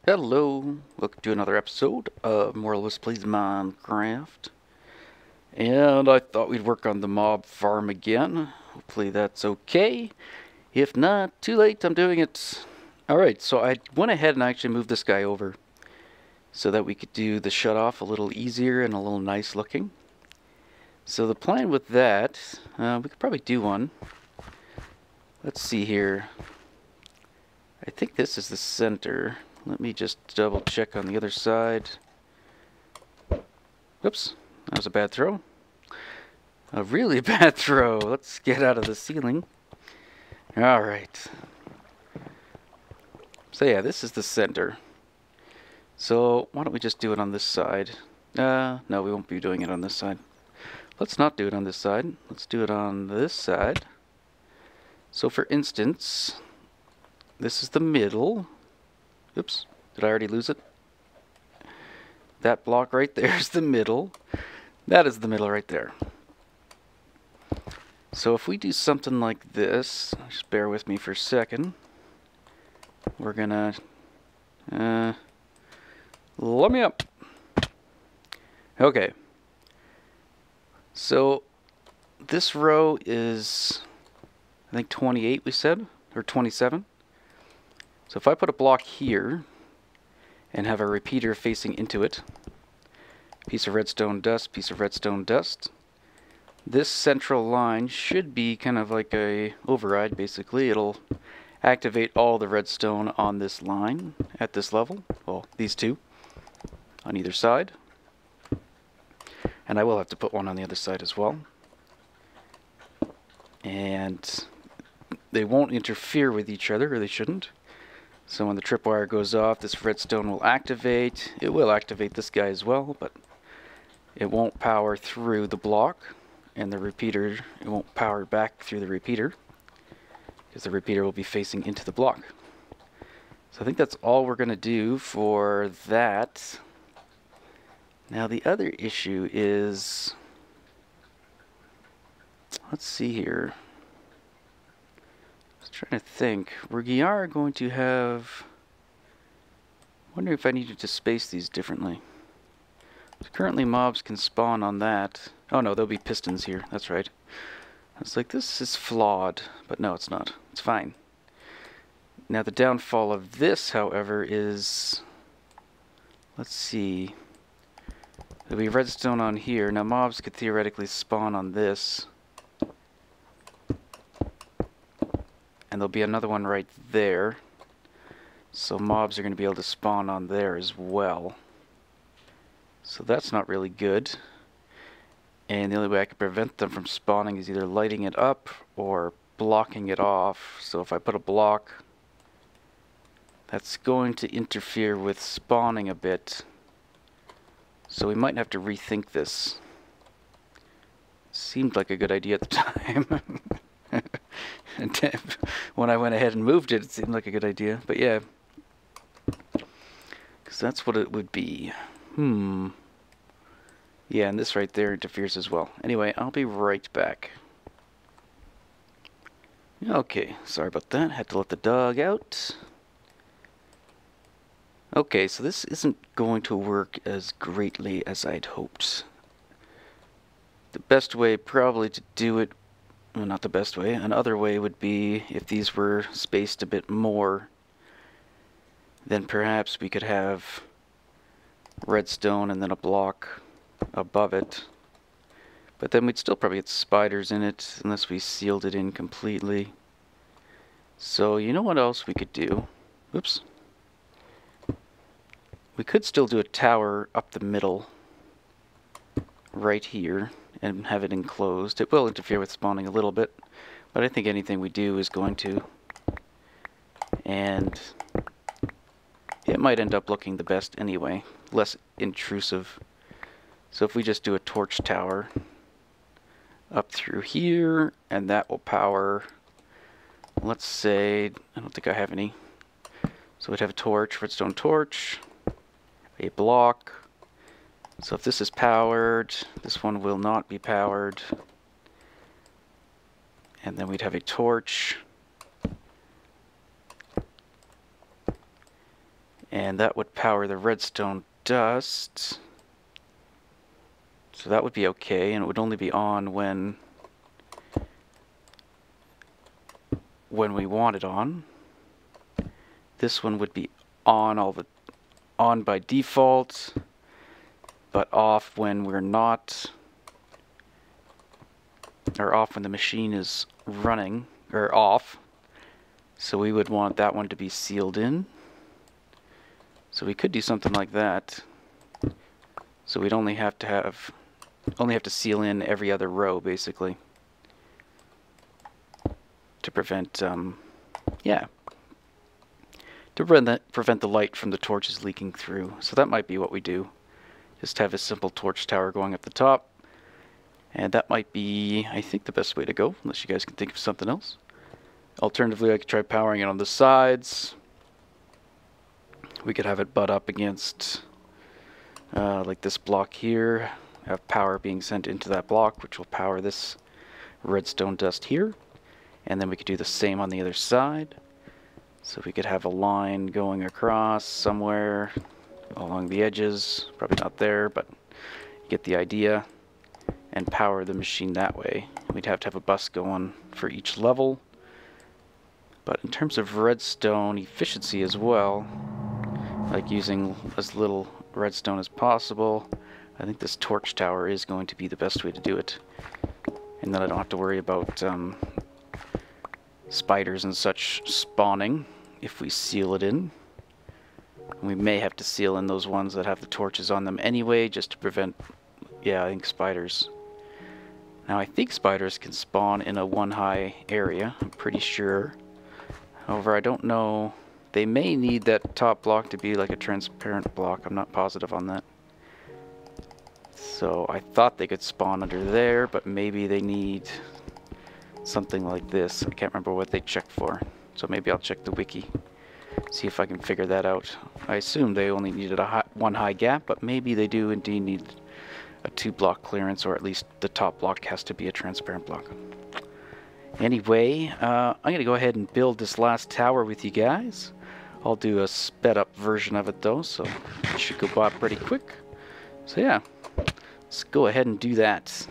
Hello, welcome to another episode of Morilibus Plays Minecraft. And I thought we'd work on the mob farm again. Hopefully that's okay. If not, too late, I'm doing it. Alright, so I went ahead and actually moved this guy over so that we could do the shut off a little easier and a little nice looking. So the plan with that, we could probably do one. Let's see here. I think this is the center. Let me just double check on the other side. Oops, that was a bad throw. A really bad throw. Let's get out of the ceiling. Alright. So yeah, this is the center. So why don't we just do it on this side? No, we won't be doing it on this side. Let's not do it on this side. Let's do it on this side. So for instance, this is the middle. Oops, did I already lose it? That block right there is the middle. That is the middle right there. So if we do something like this, just bear with me for a second. We're gonna let me up. Okay. So this row is, I think 28 we said, or 27. So if I put a block here and have a repeater facing into it, piece of redstone dust, piece of redstone dust, this central line should be kind of like a override basically. It'll activate all the redstone on this line at this level, well, these two on either side. And I will have to put one on the other side as well. And they won't interfere with each other, or they shouldn't. So when the tripwire goes off, this redstone will activate. It will activate this guy as well, but it won't power through the block, and the repeater, it won't power back through the repeater, because the repeater will be facing into the block. So I think that's all we're going to do for that. Now the other issue is, let's see here. Trying to think. We are going to have, I wonder if I needed to space these differently. So currently mobs can spawn on that. Oh no, there'll be pistons here. That's right. It's like, this is flawed, but no, it's not. It's fine. Now the downfall of this, however, is, let's see. There'll be redstone on here. Now mobs could theoretically spawn on this. And there'll be another one right there. So mobs are going to be able to spawn on there as well. So that's not really good. And the only way I can prevent them from spawning is either lighting it up or blocking it off. So if I put a block, that's going to interfere with spawning a bit. So we might have to rethink this. Seemed like a good idea at the time. And when I went ahead and moved it, it seemed like a good idea. But yeah, because that's what it would be. Yeah, and this right there interferes as well. Anyway, I'll be right back. Okay, sorry about that. Had to let the dog out. Okay, so this isn't going to work as greatly as I'd hoped. The best way probably to do it, well, not the best way, another way would be if these were spaced a bit more, then perhaps we could have redstone and then a block above it. But then we'd still probably get spiders in it unless we sealed it in completely. So you know what else we could do? Oops. We could still do a tower up the middle right here and have it enclosed. It will interfere with spawning a little bit, but I think anything we do is going to. And it might end up looking the best anyway, less intrusive. So if we just do a torch tower up through here, and that will power, let's say, I don't think I have any. So we'd have a torch, redstone torch, a block. So if this is powered, this one will not be powered. And then we'd have a torch. and that would power the redstone dust. So that would be okay, and it would only be on when we want it on. This one would be on by default, but off when we're not, or off when the machine is running, or off. So we would want that one to be sealed in. So we could do something like that. So we'd only have to seal in every other row, basically, to prevent to prevent the light from the torches leaking through. So that might be what we do. Just have a simple torch tower going up the top, and that might be, I think, the best way to go, unless you guys can think of something else. Alternatively, I could try powering it on the sides. We could have it butt up against like this block here, have power being sent into that block, which will power this redstone dust here. And then we could do the same on the other side. So we could have a line going across somewhere along the edges, probably not there, but you get the idea, and power the machine that way. We'd have to have a bus going for each level. But in terms of redstone efficiency as well, like using as little redstone as possible, I think this torch tower is going to be the best way to do it. And then I don't have to worry about spiders and such spawning if we seal it in. We may have to seal in those ones that have the torches on them anyway, just to prevent, I think spiders. Now I think spiders can spawn in a one high area, I'm pretty sure. However, I don't know, they may need that top block to be like a transparent block, I'm not positive on that. So I thought they could spawn under there, but maybe they need something like this. I can't remember what they checked for, so maybe I'll check the wiki, see if I can figure that out. I assume they only needed one high gap, but maybe they do indeed need a 2-block clearance, or at least the top block has to be a transparent block. Anyway, I'm going to go ahead and build this last tower with you guys. I'll do a sped up version of it though, so it should go by pretty quick. So yeah, let's go ahead and do that.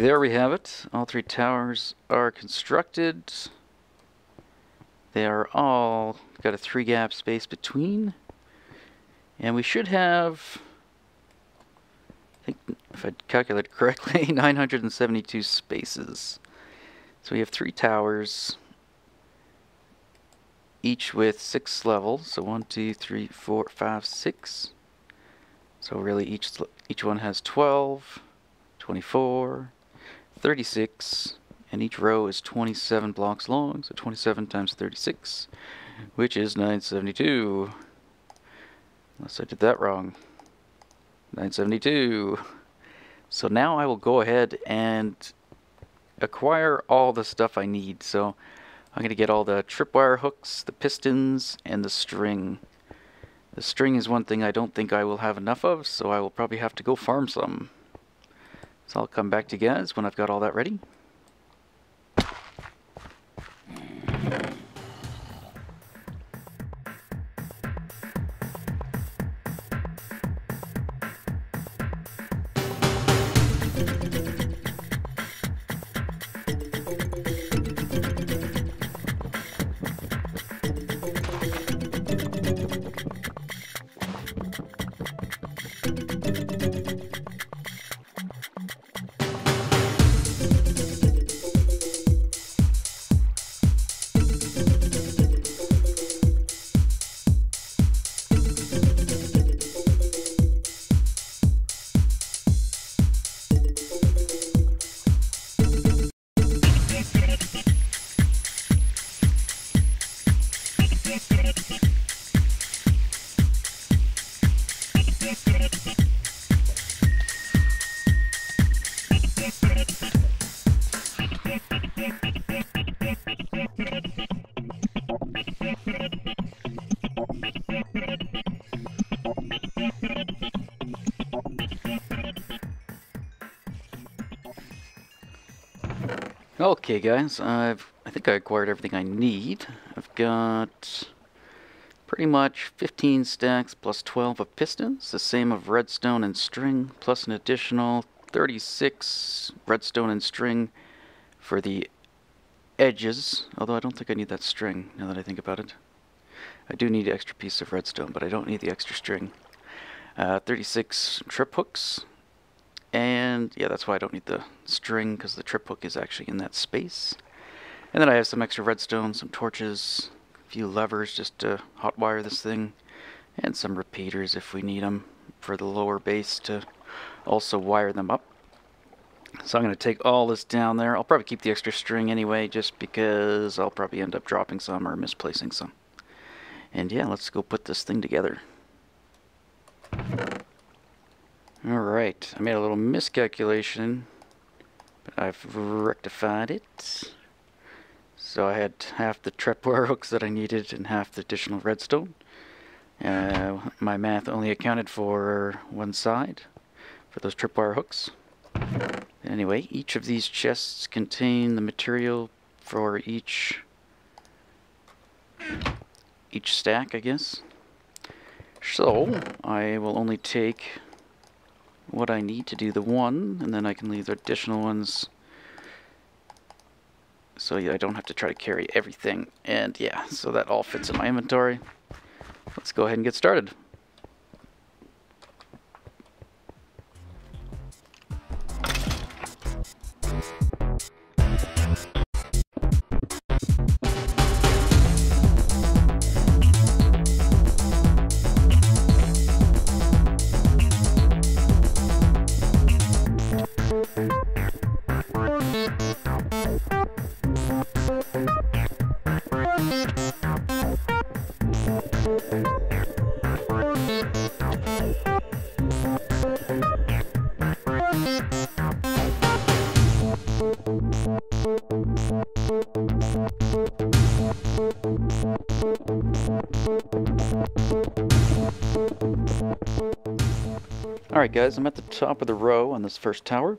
there we have it. All three towers are constructed. They are all got a 3-gap space between. And we should have, I think if I calculated correctly, 972 spaces. So we have 3 towers, each with 6 levels. So 1, 2, 3, 4, 5, 6. So really each one has 12, 24, 36, and each row is 27 blocks long. So 27 times 36, which is 972. Unless I did that wrong. 972. So now I will go ahead and acquire all the stuff I need. So I'm going to get all the tripwire hooks, the pistons, and the string. The string is one thing I don't think I will have enough of, so I will probably have to go farm some. So I'll come back to you guys when I've got all that ready. Okay guys, I think I acquired everything I need. I've got pretty much 15 stacks plus 12 of pistons, the same of redstone and string, plus an additional 36 redstone and string for the edges, although I don't think I need that string now that I think about it. I do need an extra piece of redstone, but I don't need the extra string. 36 trip hooks. And yeah, that's why I don't need the string, because the trip hook is actually in that space. And then I have some extra redstone, some torches, a few levers just to hotwire this thing, and some repeaters if we need them for the lower base to also wire them up. So I'm going to take all this down there. I'll probably keep the extra string anyway, just because I'll probably end up dropping some or misplacing some. And yeah, let's go put this thing together. Alright, I made a little miscalculation, but I've rectified it. So I had half the tripwire hooks that I needed and half the additional redstone. My math only accounted for one side for those tripwire hooks. Anyway, each of these chests contain the material for each stack, I guess. So I will only take what I need to do the one, and then I can leave the additional ones so yeah, I don't have to try to carry everything. And yeah, so that all fits in my inventory. Let's go ahead and get started. Alright guys, I'm at the top of the row on this first tower.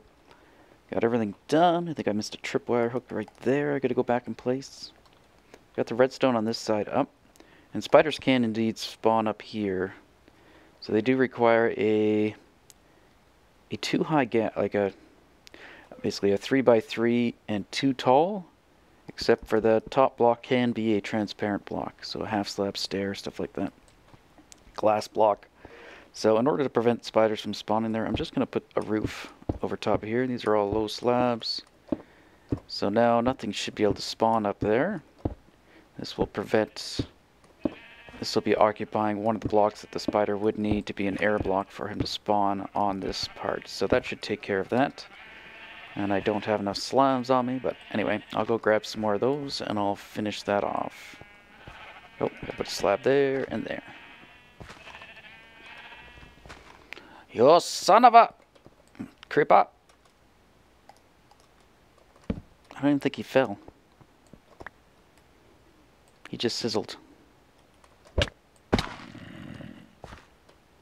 Got everything done. I think I missed a tripwire hook right there. I gotta go back in place. Got the redstone on this side up. And spiders can indeed spawn up here. So they do require a too high gap, like a basically a 3x3 and 2 tall, except for the top block can be a transparent block, so a half slab stair, stuff like that. Glass block. So in order to prevent spiders from spawning there, I'm just going to put a roof over top of here. These are all low slabs. So now nothing should be able to spawn up there. This will prevent... This will be occupying one of the blocks that the spider would need to be an air block for him to spawn on this part. So that should take care of that. And I don't have enough slabs on me, but anyway, I'll go grab some more of those and I'll finish that off. Oh, I'll put a slab there and there. You son of a... Creep up. I don't even think he fell. He just sizzled.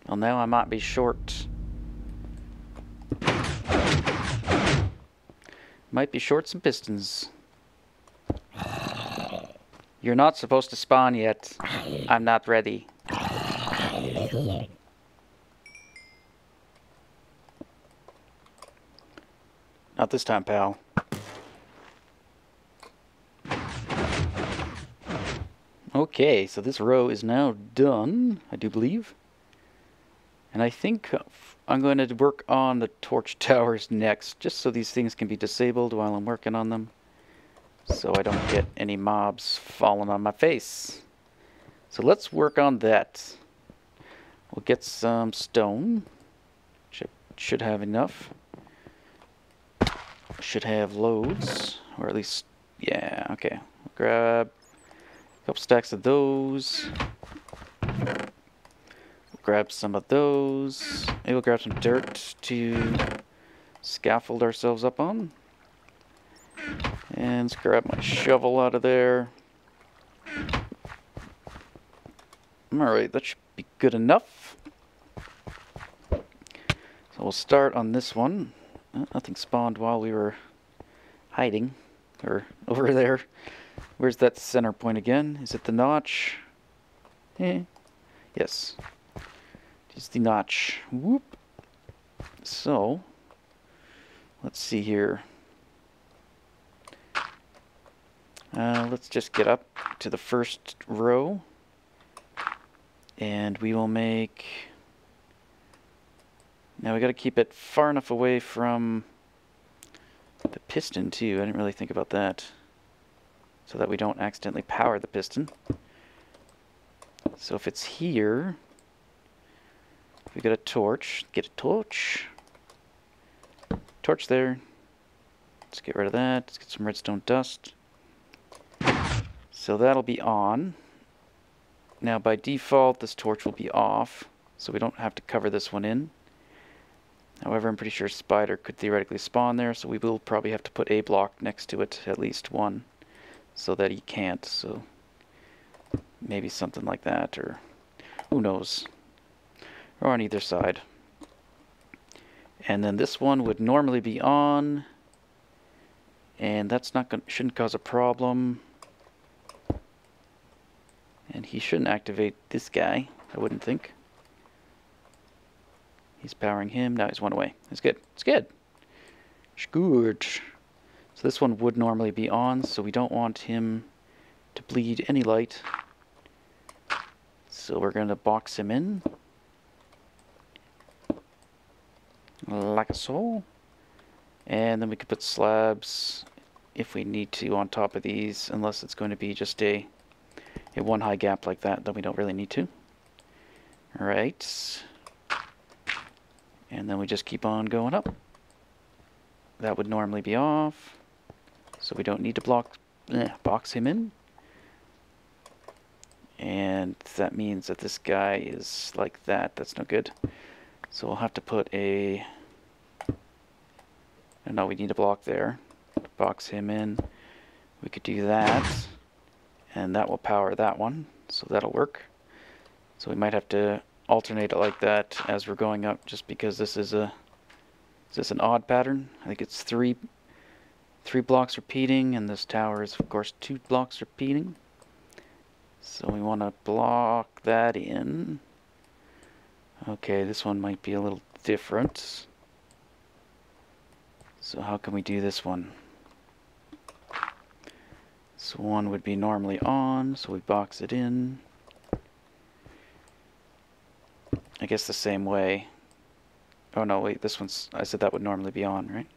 Well, now I might be short. Might be short some pistons. You're not supposed to spawn yet. I'm not ready. Not this time, pal. Okay, so this row is now done, I do believe. And I think I'm going to work on the torch towers next, just so these things can be disabled while I'm working on them. So I don't get any mobs falling on my face. So let's work on that. We'll get some stone. Should have enough. Should have loads, or at least, yeah, okay. We'll grab a couple stacks of those. Grab some of those. Maybe we'll grab some dirt to scaffold ourselves up on. And let's grab my shovel out of there. Alright, that should be good enough. So we'll start on this one. Nothing spawned while we were hiding. Or over there. Where's that center point again? Is it the notch? Yes. It's the notch. Whoop. So, let's see here. Let's just get up to the first row. And we will make... Now we got to keep it far enough away from the piston too. I didn't really think about that. So that we don't accidentally power the piston. So if it's here... We got a torch. Get a torch. Torch there. Let's get rid of that. Let's get some redstone dust. So that'll be on. Now by default this torch will be off, so we don't have to cover this one in. However, I'm pretty sure spider could theoretically spawn there, so we will probably have to put a block next to it, at least one, so that he can't. So maybe something like that, or who knows. Or on either side. And then this one would normally be on, and that's not going shouldn't cause a problem. And he shouldn't activate this guy, I wouldn't think. He's powering him. Now he's one away. It's good. It's good. It's good. So this one would normally be on, so we don't want him to bleed any light. So we're going to box him in. Like so. And then we could put slabs if we need to on top of these, unless it's going to be just a one high gap like that, then we don't really need to. Alright. And then we just keep on going up. That would normally be off, so we don't need to box him in. And that means that this guy is like that. That's no good. So we'll have to put a... No, we need a block there. Box him in. We could do that. And that will power that one. So that'll work. So we might have to alternate it like that as we're going up, just because this is a... Is this an odd pattern? I think it's three blocks repeating, and this tower is, of course, 2 blocks repeating. So we want to block that in. Okay, this one might be a little different. So how can we do this one? This one would be normally on, so we box it in. I guess the same way. Oh no, wait, this one's... I said that would normally be on, right?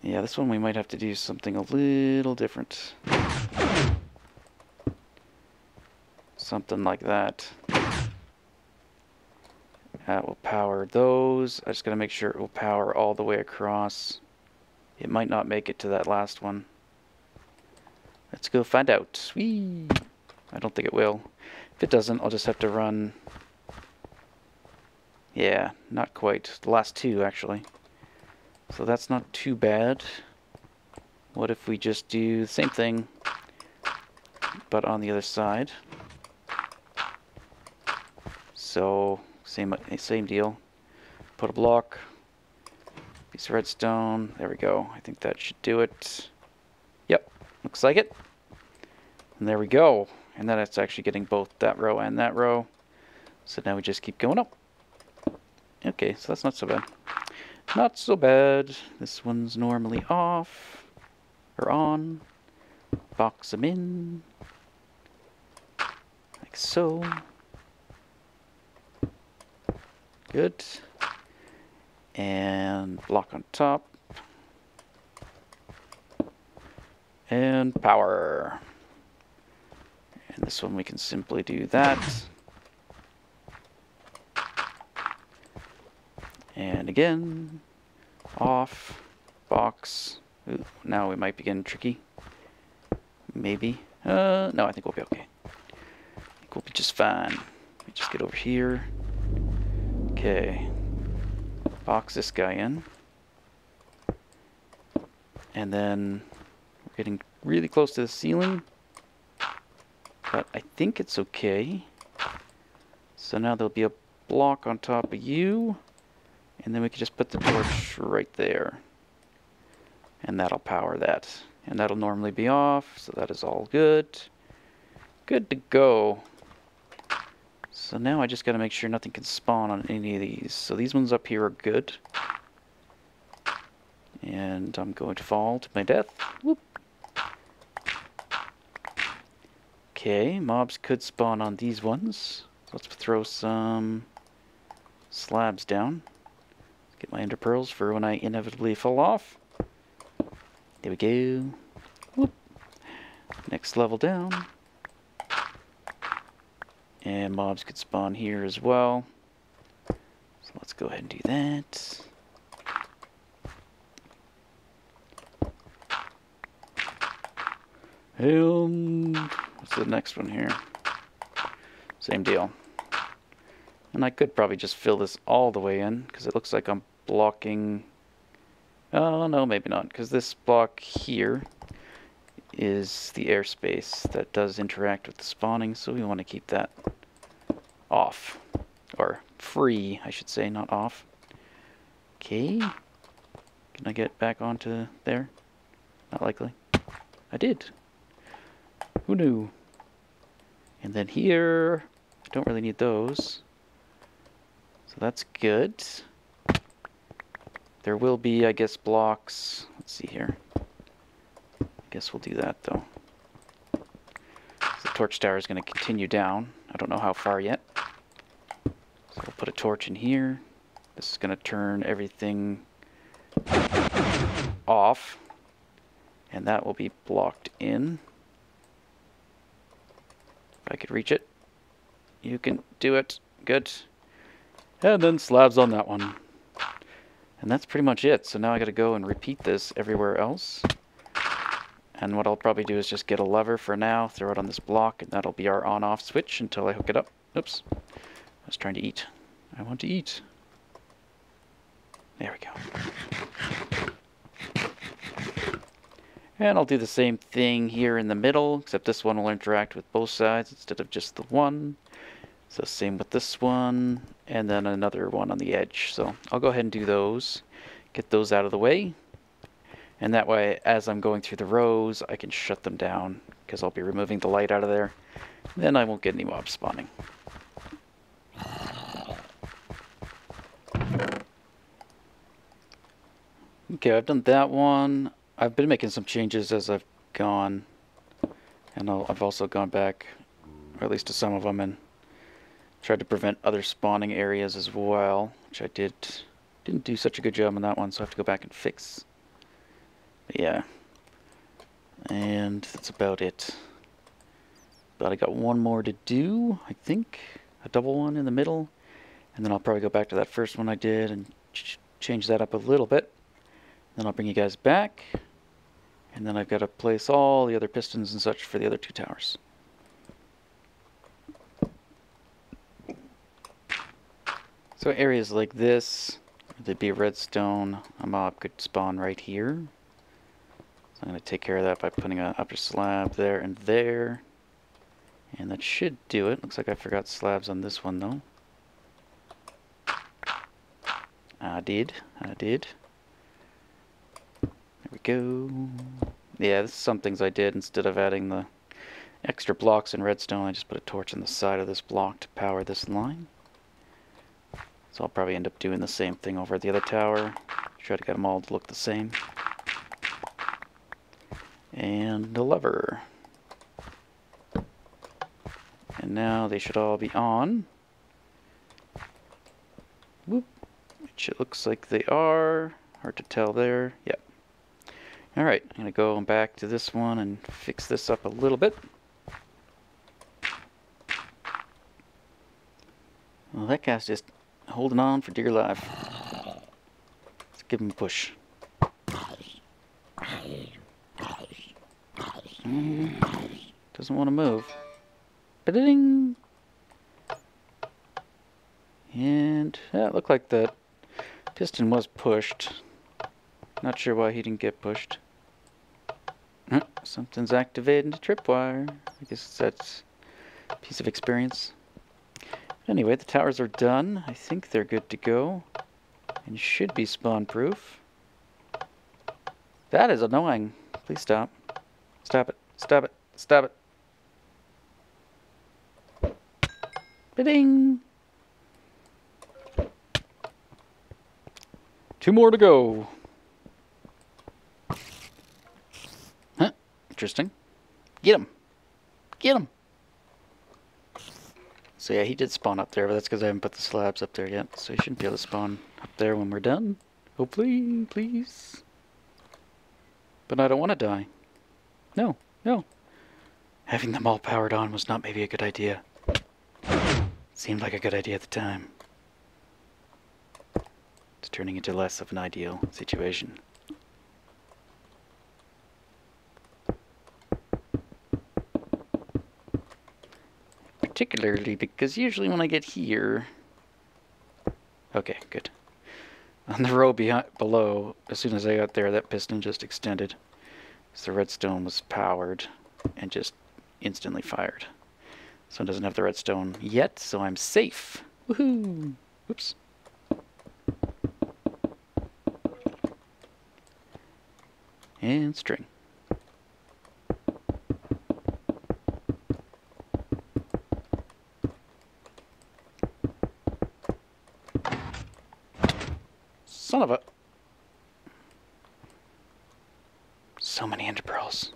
Yeah, this one we might have to do something a little different. Something like that. That will power those. I just gotta make sure it will power all the way across. It might not make it to that last one. Let's go find out. Whee! I don't think it will. If it doesn't, I'll just have to run... Yeah, not quite. The last two, actually. So that's not too bad. What if we just do the same thing, but on the other side? So, same deal. Put a block, piece of redstone. There we go. I think that should do it. Yep, looks like it. And there we go. And then it's actually getting both that row and that row. So now we just keep going up. Okay, so that's not so bad. Not so bad. This one's normally off. Or on. Box them in. Like so. Good. And block on top. And power. And this one we can simply do that. And again, off, box. Ooh, now we might be getting tricky. Maybe. No, I think we'll be okay. I think we'll be just fine. Let me just get over here. Okay. Box this guy in. And then we're getting really close to the ceiling. But I think it's okay. So now there'll be a block on top of you. And then we can just put the torch right there. And that'll power that. And that'll normally be off, so that is all good. Good to go. So now I just gotta make sure nothing can spawn on any of these. So these ones up here are good. And I'm going to fall to my death. Whoop. Okay, mobs could spawn on these ones. So let's throw some slabs down. Get my ender pearls for when I inevitably fall off. There we go. Whoop. Next level down. And mobs could spawn here as well. So let's go ahead and do that. What's the next one here? Same deal. And I could probably just fill this all the way in, because it looks like I'm blocking... Oh, no, maybe not, because this block here is the airspace that does interact with the spawning, so we want to keep that off. Or free, I should say, not off. Okay. Can I get back onto there? Not likely. I did. Who knew? And then here, I don't really need those. So that's good. There will be, I guess, blocks. Let's see here. I guess we'll do that, though. So the torch tower is going to continue down. I don't know how far yet. So we'll put a torch in here. This is going to turn everything off. And that will be blocked in. If I could reach it. You can do it. Good. And then slabs on that one. And that's pretty much it. So now I got to go and repeat this everywhere else. And what I'll probably do is just get a lever for now, throw it on this block, and that'll be our on-off switch until I hook it up. Oops. I was trying to eat. I want to eat. There we go. And I'll do the same thing here in the middle, except this one will interact with both sides instead of just the one. So same with this one, and then another one on the edge. So I'll go ahead and do those, get those out of the way. And that way, as I'm going through the rows, I can shut them down, because I'll be removing the light out of there. Then I won't get any mobs spawning. Okay, I've done that one. I've been making some changes as I've gone. And I've also gone back, or at least to some of them, and tried to prevent other spawning areas as well, which I didn't do such a good job on that one, so I have to go back and fix. But yeah. And that's about it. But I got one more to do, I think. A double one in the middle. And then I'll probably go back to that first one I did and change that up a little bit. Then I'll bring you guys back. And then I've got to place all the other pistons and such for the other two towers. So areas like this, there'd be a redstone, a mob could spawn right here. So I'm going to take care of that by putting an upper slab there and there. And that should do it. Looks like I forgot slabs on this one though. I did. There we go. Yeah, this is some things I did. Instead of adding the extra blocks in redstone, I just put a torch on the side of this block to power this line. So I'll probably end up doing the same thing over at the other tower. Try to get them all to look the same. And a lever. And now they should all be on. Whoop. Which it looks like they are. Hard to tell there. Yep. Alright, I'm going to go back to this one and fix this up a little bit. Well, that guy's just holding on for dear life. Let's give him a push. Doesn't want to move. Ba-ding! And yeah, it looked like that piston was pushed. Not sure why he didn't get pushed. Something's activating the tripwire. I guess that's a piece of experience. Anyway, the towers are done. I think they're good to go. And should be spawn proof. That is annoying. Please stop. Stop it. Stop it. Stop it. Ba-ding! 2 more to go. Huh? Interesting. Get him. Get him. So yeah, he did spawn up there, but that's because I haven't put the slabs up there yet. So he shouldn't be able to spawn up there when we're done. Hopefully, please. But I don't want to die. No, no. Having them all powered on was not maybe a good idea. Seemed like a good idea at the time. It's turning into less of an ideal situation. Particularly because usually when I get here... Okay, good. On the row below, as soon as I got there, that piston just extended. So the redstone was powered and just instantly fired. So it doesn't have the redstone yet, so I'm safe. Woohoo! Whoops. And string. Son of a... So many ender pearls.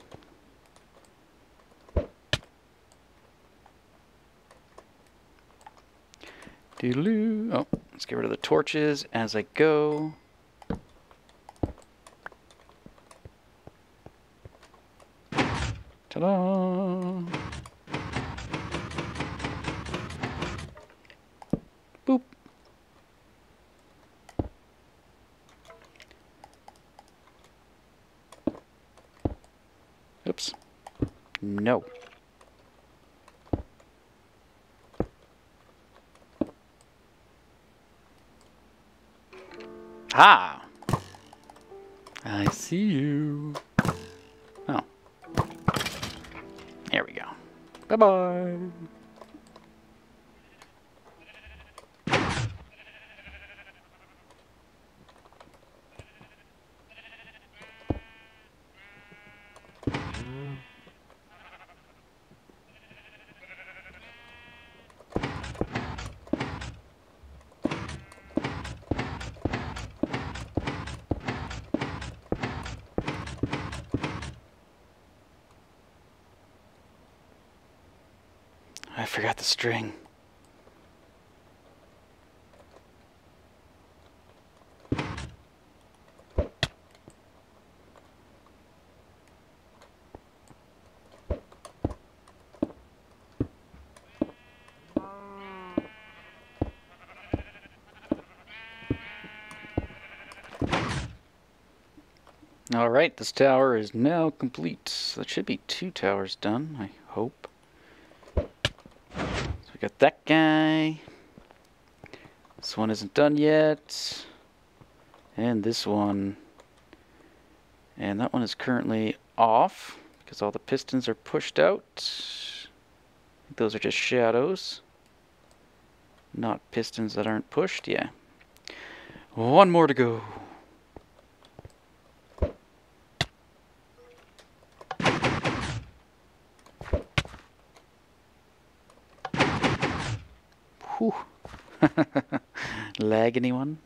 Doodaloo. Oh, let's get rid of the torches as I go. Ta-da! Boop. Oops. No. Ah! I see you. Oh. There we go. Bye-bye. forgot the string. Alright, this tower is now complete. So that should be 2 towers done, I hope. So we got that guy. This one isn't done yet. And this one. And that one is currently off because all the pistons are pushed out. I think those are just shadows. Not pistons that aren't pushed, yeah. One more to go. Whew. Lag anyone?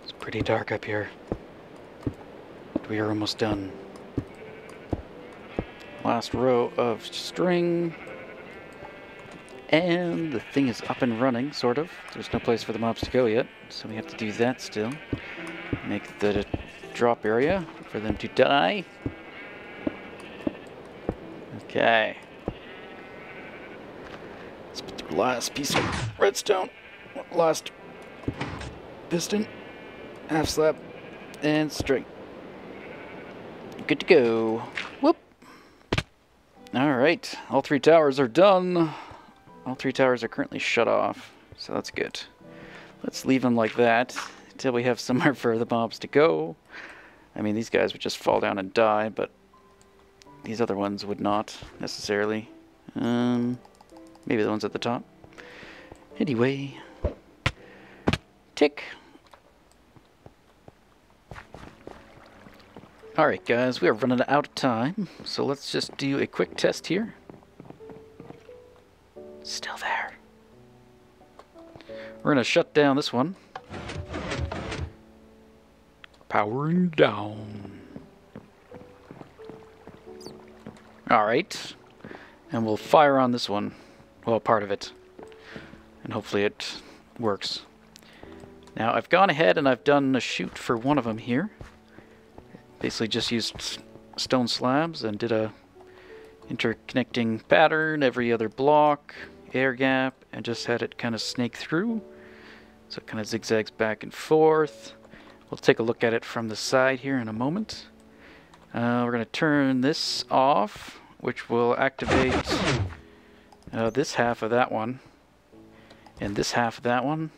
It's pretty dark up here. But we are almost done. Last row of string. And the thing is up and running, sort of. There's no place for the mobs to go yet, so we have to do that still. Make the drop area for them to die. Okay. Let's put the last piece of redstone, last piston, half slab, and string. Good to go. Whoop! Alright, all 3 towers are done. All 3 towers are currently shut off, so that's good. Let's leave them like that until we have somewhere for the mobs to go. I mean, these guys would just fall down and die, but these other ones would not necessarily. Maybe the ones at the top. Anyway, tick. Alright guys, we are running out of time, so let's just do a quick test here. Still there. We're going to shut down this one. Powering down. Alright. And we'll fire on this one. Well, part of it. And hopefully it works. Now, I've gone ahead and I've done a chute for one of them here. Basically just used stone slabs and did a interconnecting pattern every other block, air gap, and just had it kind of snake through. So it kind of zigzags back and forth. We'll take a look at it from the side here in a moment. We're going to turn this off, which will activate this half of that one, and this half of that one.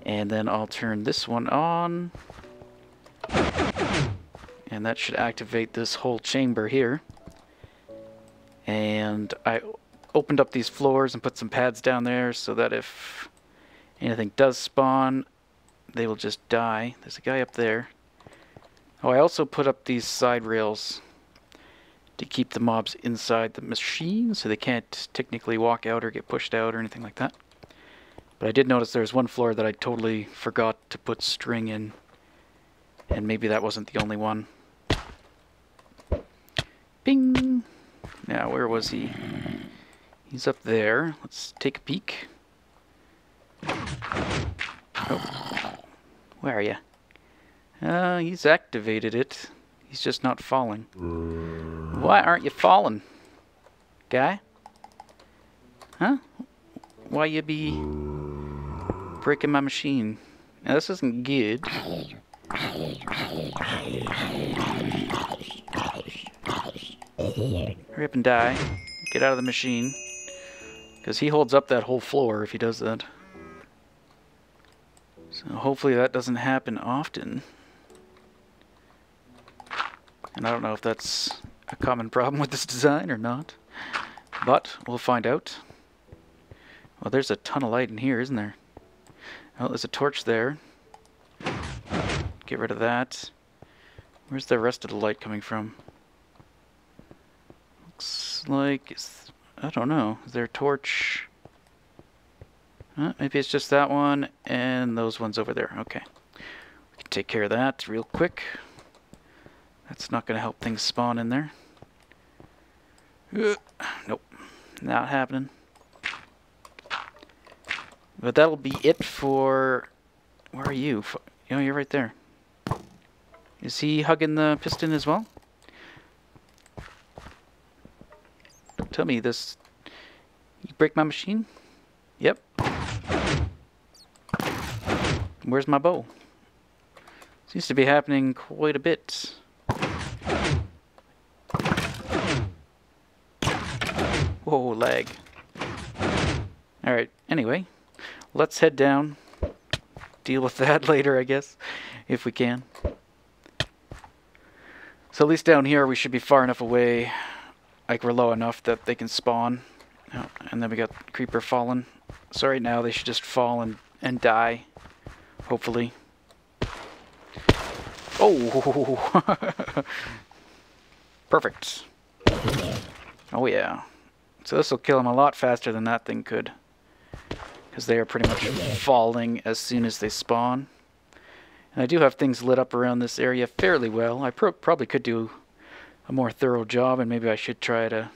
And then I'll turn this one on, and that should activate this whole chamber here. And I opened up these floors and put some pads down there so that if anything does spawn, they will just die. There's a guy up there. Oh, I also put up these side rails to keep the mobs inside the machine so they can't technically walk out or get pushed out or anything like that. But I did notice there's one floor that I totally forgot to put string in, and maybe that wasn't the only one. Bing! Now, where was he? He's up there. Let's take a peek. Oh. Where are you? He's activated it. He's just not falling. Why aren't you falling, guy? Huh? Why you be breaking my machine? Now, this isn't good. Hurry up and die. Get out of the machine. Because he holds up that whole floor if he does that. So hopefully that doesn't happen often. And I don't know if that's a common problem with this design or not. But we'll find out. Well, there's a ton of light in here, isn't there? Oh, there's a torch there. Get rid of that. Where's the rest of the light coming from? Looks like it's, I don't know. Is there a torch? Maybe it's just that one and those ones over there. Okay. We can take care of that real quick. That's not going to help things spawn in there. Nope, not happening. But that'll be it for... Where are you? You know, you're right there. Is he hugging the piston as well? Tell me this... You break my machine? Yep. Where's my bow? Seems to be happening quite a bit. Whoa, lag. Alright, anyway. Let's head down. Deal with that later, I guess. If we can. So at least down here we should be far enough away. Like we're low enough that they can spawn. Oh, and then we got Creeper falling. So right now they should just fall and die. Hopefully. Oh! Perfect. Oh yeah. So this will kill them a lot faster than that thing could. Because they are pretty much falling as soon as they spawn. And I do have things lit up around this area fairly well. I probably could do a more thorough job, and maybe I should try to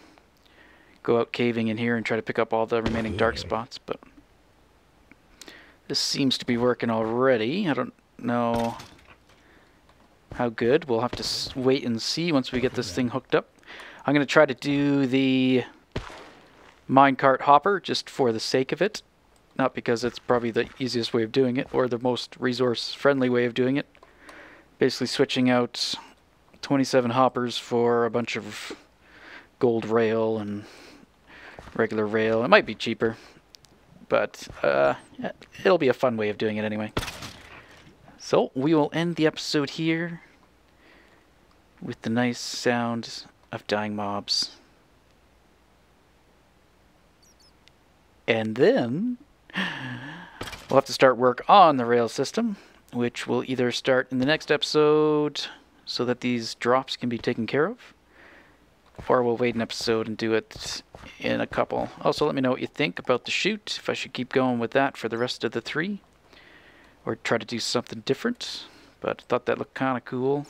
go out caving in here and try to pick up all the remaining dark spots, but this seems to be working already. I don't know how good. We'll have to wait and see once we get this thing hooked up. I'm going to try to do the minecart hopper just for the sake of it. Not because it's probably the easiest way of doing it or the most resource-friendly way of doing it. Basically switching out 27 hoppers for a bunch of gold rail and regular rail. It might be cheaper, but it'll be a fun way of doing it anyway. So we will end the episode here with the nice sound of dying mobs. And then we'll have to start work on the rail system, which will either start in the next episode so that these drops can be taken care of, or we'll wait an episode and do it in a couple. Also, let me know what you think about the chute, if I should keep going with that for the rest of the 3, or try to do something different. But I thought that looked kind of cool.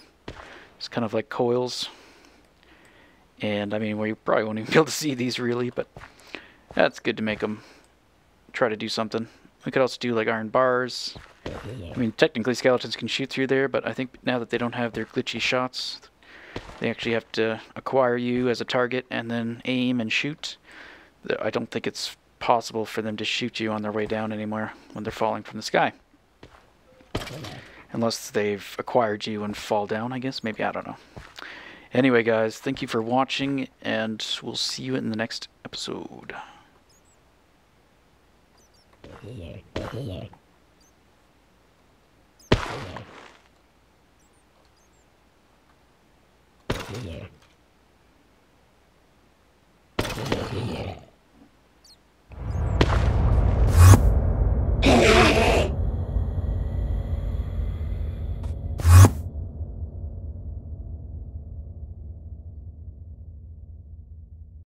It's kind of like coils. And, I mean, we probably won't even be able to see these really, but that's good to make them try to do something. We could also do, like, iron bars. I mean, technically skeletons can shoot through there, but I think now that they don't have their glitchy shots, they actually have to acquire you as a target and then aim and shoot. I don't think it's possible for them to shoot you on their way down anymore when they're falling from the sky. Unless they've acquired you and fall down, I guess. Maybe, I don't know. Anyway, guys, thank you for watching, and we'll see you in the next episode. Yeah.